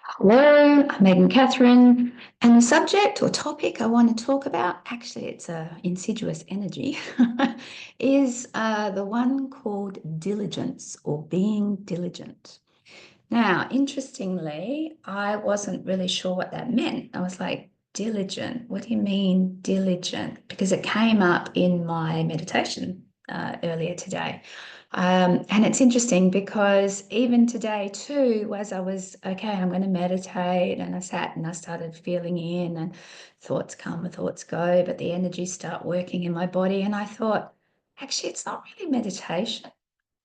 Hello, I'm Megan Catherin, and the subject or topic I want to talk about, actually it's a insidious energy, is the one called diligence or being diligent. Now, interestingly, I wasn't really sure what that meant. I was like, diligent, what do you mean diligent? Because it came up in my meditation earlier today. And it's interesting because even today too, as I was, okay, I'm going to meditate, and I sat and I started feeling in, and thoughts come and thoughts go, but the energies start working in my body. And I thought, actually, it's not really meditation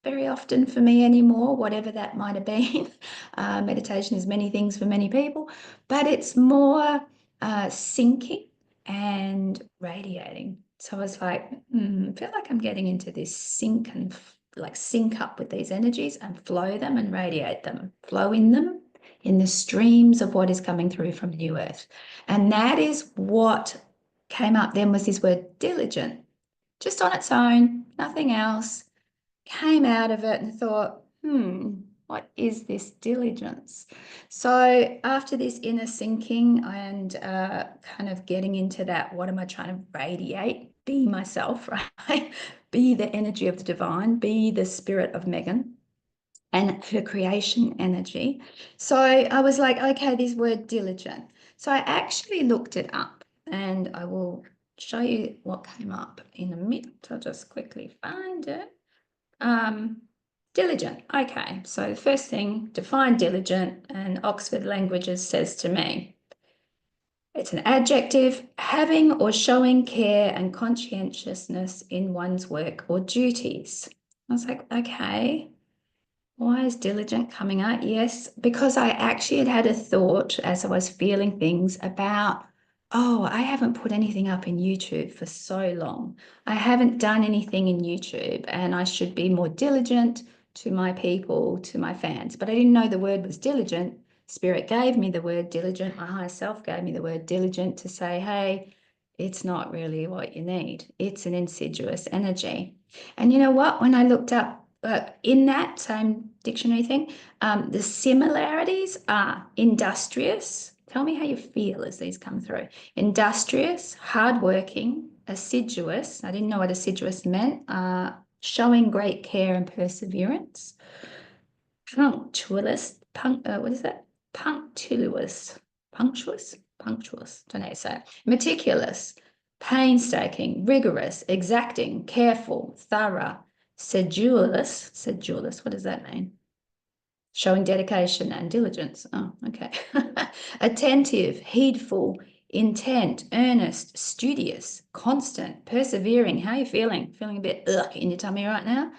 very often for me anymore, whatever that might have been. Meditation is many things for many people, but it's more sinking and radiating. So I was like, I feel like I'm getting into this sync up with these energies and flow them and radiate them, flow in them in the streams of what is coming through from the new earth. And that is what came up then, was this word diligent, just on its own, nothing else. Came out of it and thought, what is this diligence? So after this inner sinking and kind of getting into that, what am I trying to radiate? Be myself, right? Be the energy of the divine, be the spirit of Megan and her creation energy. So I was like, okay, this word diligent. So I actually looked it up, and I will show you what came up in a minute. I'll just quickly find it. Diligent. Okay, so the first thing, define diligent, and Oxford Languages says to me, it's an adjective having or showing care and conscientiousness in one's work or duties. I was like, okay, why is diligent coming out? Yes, because I actually had a thought as I was feeling things about, oh, I haven't put anything up in YouTube for so long. I haven't done anything in YouTube, and I should be more diligent to my people, to my fans. But I didn't know the word was diligent. Spirit gave me the word diligent. My higher self gave me the word diligent to say, hey, it's not really what you need. It's an insidious energy. And you know what? When I looked up in that same dictionary thing, the similarities are industrious. Tell me how you feel as these come through. Industrious, hardworking, assiduous. I didn't know what assiduous meant. Showing great care and perseverance. Punctualist. What is that? Punctilious. Punctuous. Don't know how to say it. Meticulous. Painstaking, rigorous, exacting, careful, thorough, sedulous, what does that mean? Showing dedication and diligence. Oh, okay. Attentive, heedful, intent, earnest, studious, constant, persevering. How are you feeling? Feeling a bit in your tummy right now?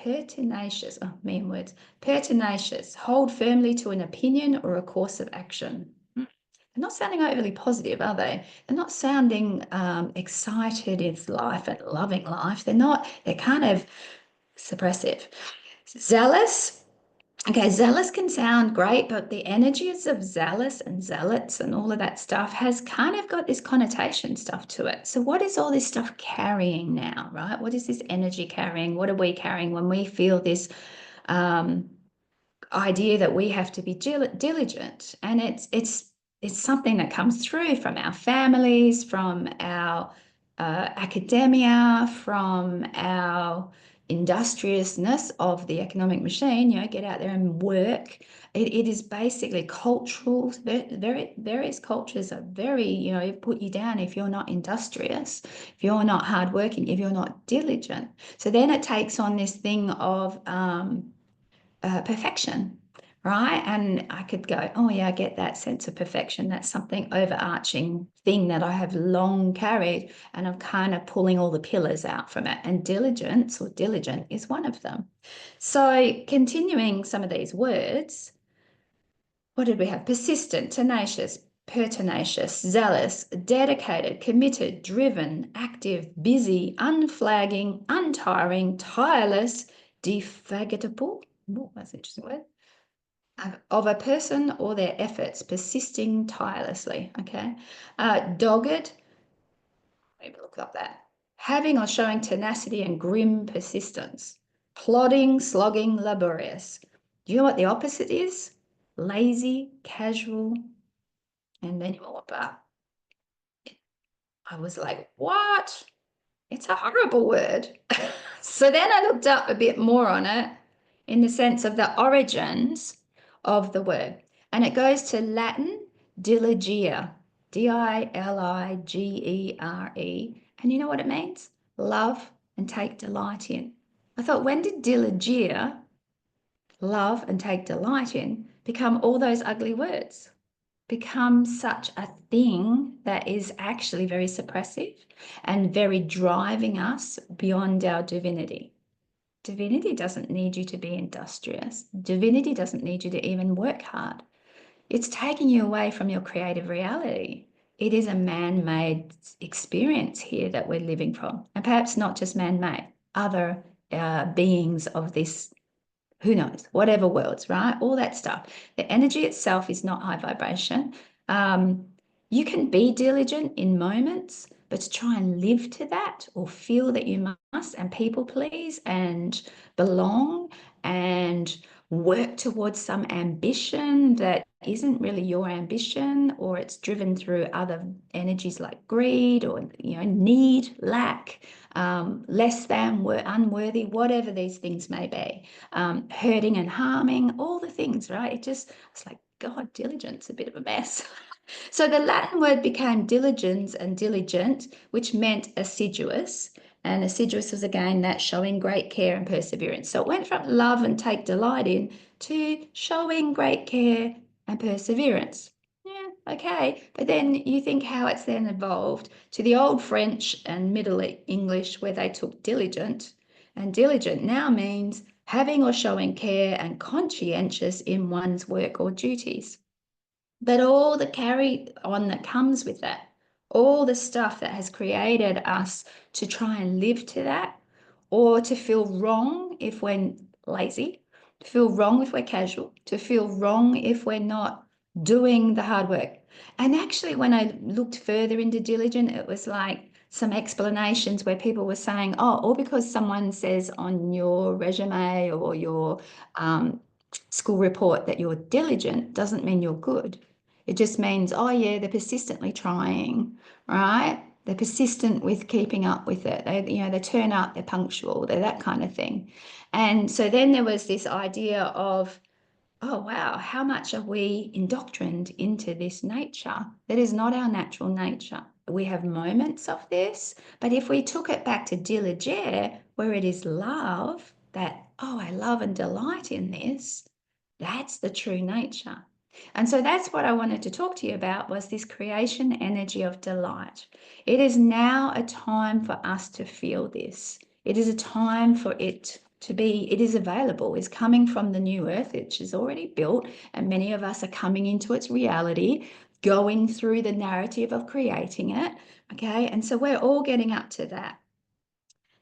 Pertinacious. Oh, mean words. Pertinacious. Hold firmly to an opinion or a course of action. They're not sounding overly positive, are they? They're not sounding excited in life and loving life. They're kind of suppressive. Zealous. Okay, zealous can sound great, but the energies of zealous and zealots and all of that stuff has kind of got this connotation stuff to it. So what is all this stuff carrying now, right? What is this energy carrying? What are we carrying when we feel this idea that we have to be diligent? And it's something that comes through from our families, from our academia, from our industriousness of the economic machine, get out there and work. It is basically cultural. Various cultures are very, put you down if you're not industrious, if you're not hardworking, if you're not diligent. So then it takes on this thing of perfection, right? And I could go, oh yeah, I get that sense of perfection. That's something overarching thing that I have long carried, and I'm kind of pulling all the pillars out from it. And diligence or diligent is one of them. So continuing some of these words, what did we have? Persistent, tenacious, pertinacious, zealous, dedicated, committed, driven, active, busy, unflagging, untiring, tireless, defatigable. Oh, that's an interesting word. Of a person or their efforts, persisting tirelessly. Okay. Dogged. Maybe look up that. Having or showing tenacity and grim persistence. Plodding, slogging, laborious. Do you know what the opposite is? Lazy, casual, and then more. But I was like, what? It's a horrible word. So then I looked up a bit more on it in the sense of the origins of the word. And it goes to Latin diligere, Diligere. And you know what it means? Love and take delight in. I thought, when did diligere, love and take delight in, become all those ugly words? Become such a thing that is actually very suppressive and very driving us beyond our divinity. Divinity doesn't need you to be industrious. Divinity doesn't need you to even work hard. It's taking you away from your creative reality. It is a man-made experience here that we're living from, and perhaps not just man-made, other beings of this, who knows, whatever worlds, right? All that stuff. The energy itself is not high vibration. You can be diligent in moments, but to try and live to that or feel that you must and people please and belong and work towards some ambition that isn't really your ambition, or it's driven through other energies like greed or need, lack, less than, unworthy, whatever these things may be, hurting and harming, all the things, right? It's like, God, diligence, a bit of a mess. So the Latin word became diligens and diligent, which meant assiduous. And assiduous was again that showing great care and perseverance. So it went from love and take delight in to showing great care and perseverance. Yeah, okay. But then you think how it's then evolved to the old French and Middle English, where they took diligent. And diligent now means having or showing care and conscientious in one's work or duties. But all the carry on that comes with that, all the stuff that has created us to try and live to that, or to feel wrong if we're lazy, to feel wrong if we're casual, to feel wrong if we're not doing the hard work. And actually, when I looked further into diligent, it was like some explanations where people were saying, oh, all because someone says on your resume or your school report that you're diligent doesn't mean you're good. It just means, oh yeah, they're persistently trying, right? They're persistent with keeping up with it. They turn up, they're punctual, they're that kind of thing. And so then there was this idea of, oh wow, how much are we indoctrined into this nature that is not our natural nature? We have moments of this, but if we took it back to diligere, where it is love, that, oh, I love and delight in this, that's the true nature. And so that's what I wanted to talk to you about, was this creation energy of delight. It is now a time for us to feel this. It is a time for it to be, it is available, is coming from the new earth, which is already built, and many of us are coming into its reality, going through the narrative of creating it, okay? And so we're all getting up to that.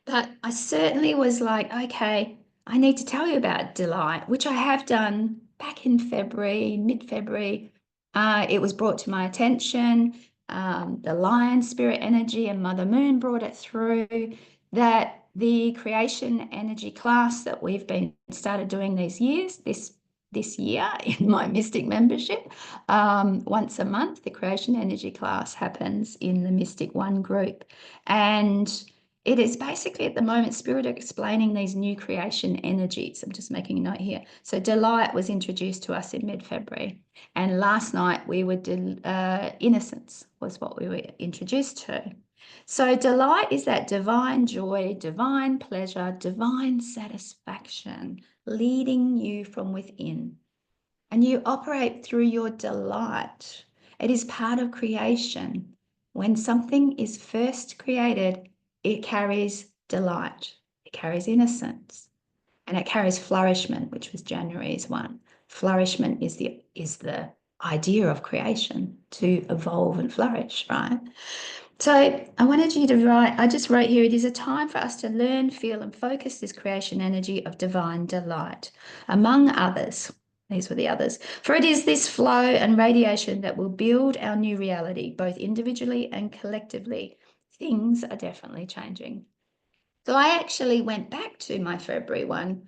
But I certainly was like, okay, I need to tell you about delight, which I have done back in February, mid-February. It was brought to my attention. The lion spirit energy and Mother Moon brought it through, that the creation energy class that we've been started doing this year in my Mystic membership, once a month, the creation energy class happens in the Mystic One group. And it is basically at the moment Spirit explaining these new creation energies. I'm just making a note here. So delight was introduced to us in mid-February. And last night we were, innocence was what we were introduced to. So delight is that divine joy, divine pleasure, divine satisfaction, leading you from within. And you operate through your delight. It is part of creation. When something is first created, it carries delight, it carries innocence, and it carries flourishment, which was January's one. Flourishment is the idea of creation, to evolve and flourish, right? So I wanted you to write, I just wrote here, it is a time for us to learn, feel, and focus this creation energy of divine delight, among others. These were the others. For it is this flow and radiation that will build our new reality, both individually and collectively. Things are definitely changing. So I actually went back to my February one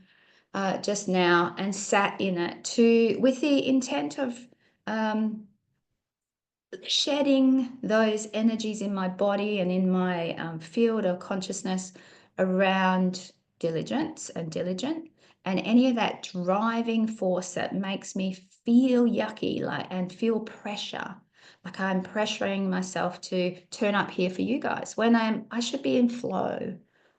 just now and sat in it with the intent of shedding those energies in my body and in my field of consciousness around diligence and diligent, and any of that driving force that makes me feel yucky, like, and feel pressure, like I'm pressuring myself to turn up here for you guys when I should be in flow.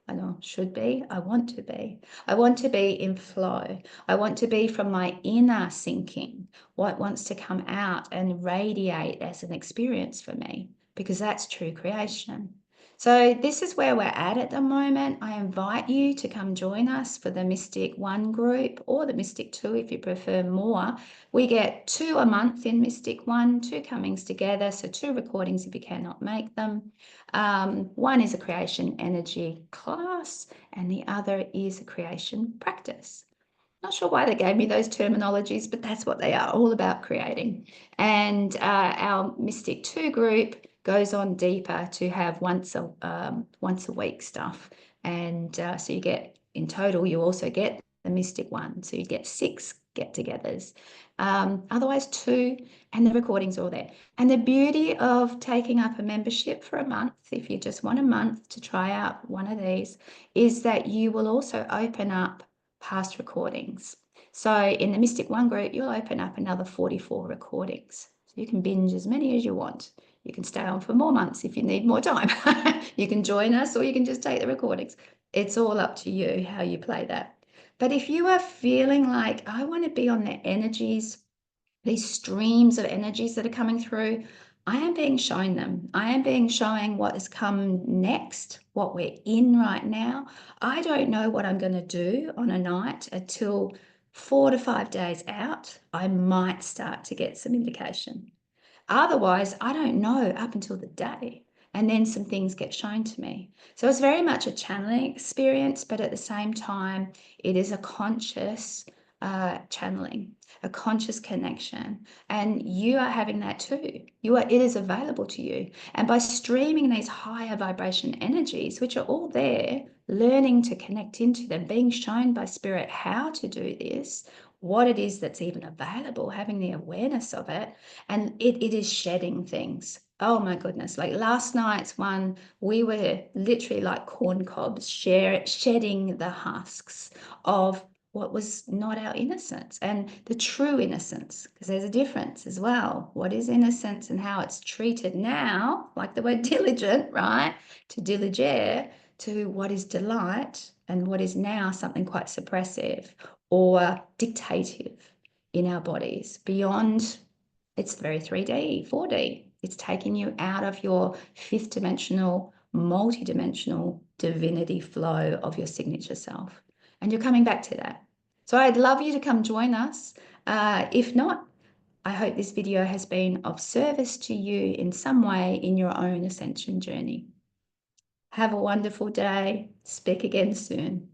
I know, should be, I want to be. I want to be in flow. I want to be from my inner sinking, what wants to come out and radiate as an experience for me, because that's true creation. So this is where we're at the moment. I invite you to come join us for the Mystic 1 group, or the Mystic 2 if you prefer more. We get 2 a month in Mystic 1, 2 comings together, so 2 recordings if you cannot make them. One is a creation energy class, and the other is a creation practice. Not sure why they gave me those terminologies, but that's what they are, all about creating. And our Mystic 2 group goes on deeper to have once a week stuff. And so you get, in total, you also get the Mystic 1. So you get 6 get-togethers. Otherwise 2, and the recordings are all there. And the beauty of taking up a membership for a month, if you just want a month to try out one of these, is that you will also open up past recordings. So in the Mystic 1 group, you'll open up another 44 recordings. So you can binge as many as you want. You can stay on for more months if you need more time. You can join us, or you can just take the recordings. It's all up to you how you play that. But if you are feeling like, I want to be on the energies, these streams of energies that are coming through, I am being shown them. I am being shown what has come next, what we're in right now. I don't know what I'm going to do on a night until 4 to 5 days out. I might start to get some indication. Otherwise, I don't know up until the day. And then some things get shown to me. So it's very much a channeling experience, but at the same time, it is a conscious channeling, a conscious connection. And you are having that too. It is available to you. And by streaming these higher vibration energies, which are all there, learning to connect into them, being shown by spirit how to do this, what it is that's even available, having the awareness of it, and it is shedding things. Oh my goodness, like last night's one, we were literally like corn cobs, shedding the husks of what was not our innocence and the true innocence, because there's a difference as well. What is innocence and how it's treated now, like the word diligent, right? To diligere, to what is delight, and what is now something quite suppressive or dictative in our bodies beyond. It's very 3D, 4D. It's taking you out of your fifth dimensional, multi-dimensional divinity flow of your signature self. And you're coming back to that. So I'd love you to come join us. If not, I hope this video has been of service to you in some way in your own ascension journey. Have a wonderful day. Speak again soon.